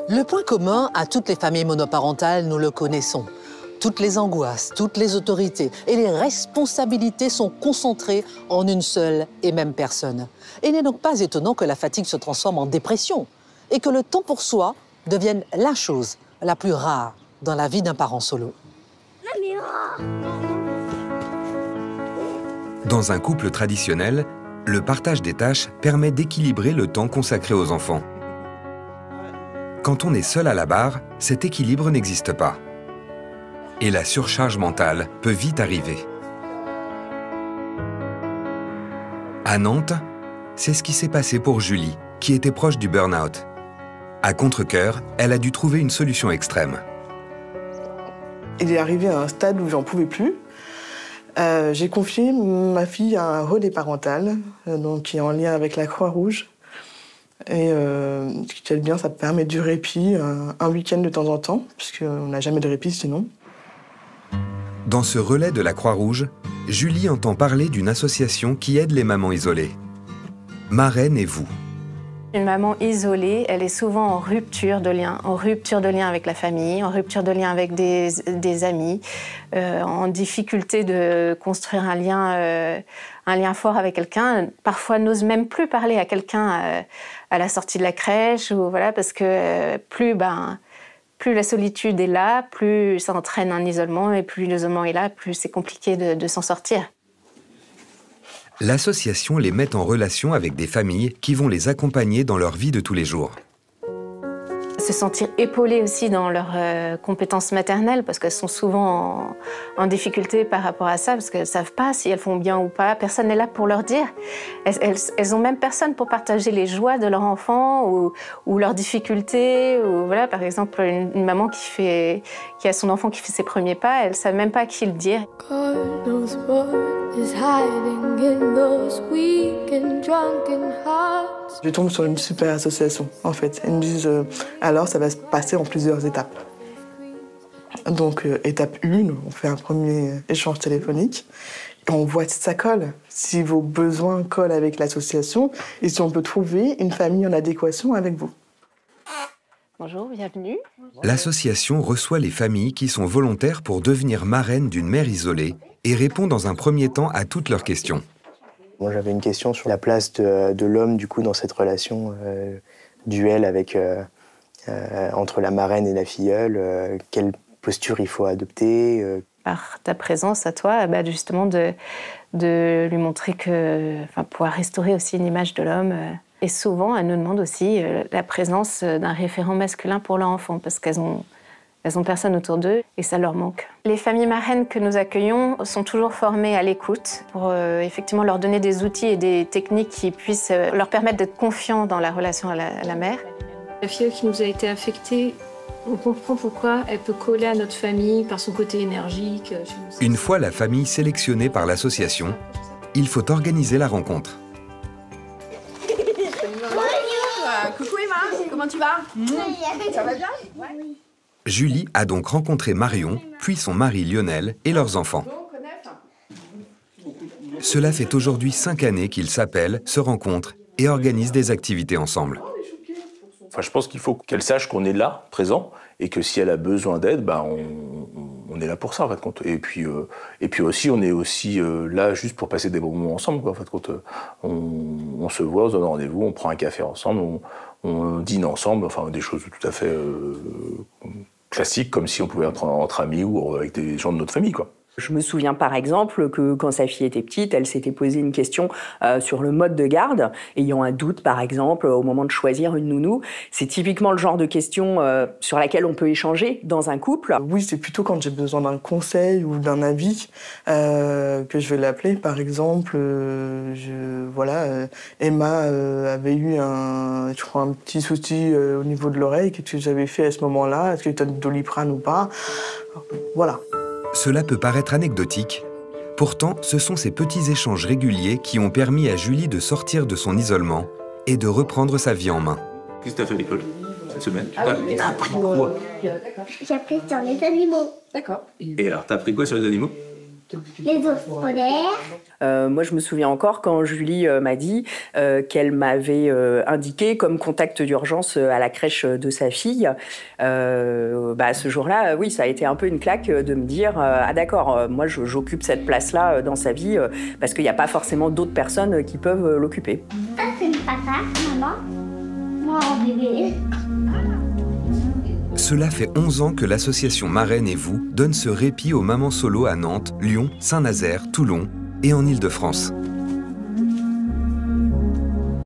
Le point commun à toutes les familles monoparentales, nous le connaissons. Toutes les angoisses, toutes les autorités et les responsabilités sont concentrées en une seule et même personne. Il n'est donc pas étonnant que la fatigue se transforme en dépression et que le temps pour soi devienne la chose la plus rare dans la vie d'un parent solo. Dans un couple traditionnel, le partage des tâches permet d'équilibrer le temps consacré aux enfants. Quand on est seul à la barre, cet équilibre n'existe pas. Et la surcharge mentale peut vite arriver. À Nantes, c'est ce qui s'est passé pour Julie, qui était proche du burn-out. À contre-cœur, elle a dû trouver une solution extrême. Il est arrivé à un stade où j'en pouvais plus. J'ai confié ma fille à un relais parental, donc qui est en lien avec la Croix-Rouge. Et ce qui est bien, ça permet du répit, un week-end de temps en temps, puisqu'on n'a jamais de répit sinon. Dans ce relais de la Croix-Rouge, Julie entend parler d'une association qui aide les mamans isolées. Marraine et vous. Une maman isolée, elle est souvent en rupture de lien avec la famille, en rupture de lien avec des amis, en difficulté de construire un lien fort avec quelqu'un. Parfois, n'ose même plus parler à quelqu'un à la sortie de la crèche, ou voilà, parce que plus la solitude est là, plus ça entraîne un isolement, et plus l'isolement est là, plus c'est compliqué de s'en sortir. L'association les met en relation avec des familles qui vont les accompagner dans leur vie de tous les jours. Se sentir épaulées aussi dans leurs compétences maternelles, parce qu'elles sont souvent en difficulté par rapport à ça, parce qu'elles ne savent pas si elles font bien ou pas. Personne n'est là pour leur dire. Elles n'ont même personne pour partager les joies de leur enfant ou leurs difficultés. Ou, voilà, par exemple, une maman qui a son enfant qui fait ses premiers pas, elle ne sait même pas à qui le dire. Je tombe sur une super association, en fait. Ils me disent, alors ça va se passer en plusieurs étapes. Donc, étape 1, on fait un premier échange téléphonique. Et on voit si ça colle, si vos besoins collent avec l'association et si on peut trouver une famille en adéquation avec vous. Bonjour, bienvenue. L'association reçoit les familles qui sont volontaires pour devenir marraines d'une mère isolée et répond dans un premier temps à toutes leurs questions. Moi, j'avais une question sur la place de l'homme, du coup, dans cette relation duel avec, entre la marraine et la filleule. Quelle posture il faut adopter Par ta présence à toi, justement, de lui montrer pouvoir restaurer aussi une image de l'homme. Et souvent, elles nous demandent aussi la présence d'un référent masculin pour leur enfant, parce qu'elles ont personne autour d'eux et ça leur manque. Les familles marraines que nous accueillons sont toujours formées à l'écoute pour effectivement leur donner des outils et des techniques qui puissent leur permettre d'être confiants dans la relation à la mère. La fille qui nous a été affectée, on comprend pourquoi elle peut coller à notre famille par son côté énergique. Une fois la famille sélectionnée par l'association, il faut organiser la rencontre. Coucou Emma, comment tu vas? Ça va bien? Ouais. Julie a donc rencontré Marion, puis son mari Lionel et leurs enfants. Cela fait aujourd'hui 5 années qu'ils s'appellent, se rencontrent et organisent des activités ensemble. Enfin, je pense qu'il faut qu'elle sache qu'on est là, présent, et que si elle a besoin d'aide, on est là pour ça, en fait. Et puis aussi, on est aussi là juste pour passer des bons moments ensemble, quoi. En fait, quand on se voit, on se donne rendez-vous, on prend un café ensemble, on dîne ensemble, enfin des choses tout à fait classiques, comme si on pouvait être entre amis ou avec des gens de notre famille, quoi. Je me souviens par exemple que quand sa fille était petite, elle s'était posé une question sur le mode de garde, ayant un doute par exemple au moment de choisir une nounou. C'est typiquement le genre de question sur laquelle on peut échanger dans un couple. Oui, c'est plutôt quand j'ai besoin d'un conseil ou d'un avis que je vais l'appeler. Par exemple, Emma avait eu un petit souci au niveau de l'oreille. Qu'est-ce que j'avais fait à ce moment-là? Est-ce que tu as du Doliprane ou pas? Voilà. Cela peut paraître anecdotique, pourtant ce sont ces petits échanges réguliers qui ont permis à Julie de sortir de son isolement et de reprendre sa vie en main. Qu'est-ce que tu as fait à l'école cette semaine? T'as appris quoi? J'ai appris sur les animaux. D'accord. Et alors, t'as appris quoi sur les animaux? les eaux scolaires. Moi, je me souviens encore quand Julie m'a dit qu'elle m'avait indiqué comme contact d'urgence à la crèche de sa fille. Ce jour-là, oui, ça a été un peu une claque de me dire ah d'accord, moi j'occupe cette place-là dans sa vie parce qu'il n'y a pas forcément d'autres personnes qui peuvent l'occuper. Ça, c'est le papa, maman. Moi, en bébé. Cela fait 11 ans que l'association Marraine et vous donne ce répit aux mamans solo à Nantes, Lyon, Saint-Nazaire, Toulon et en Île-de-France.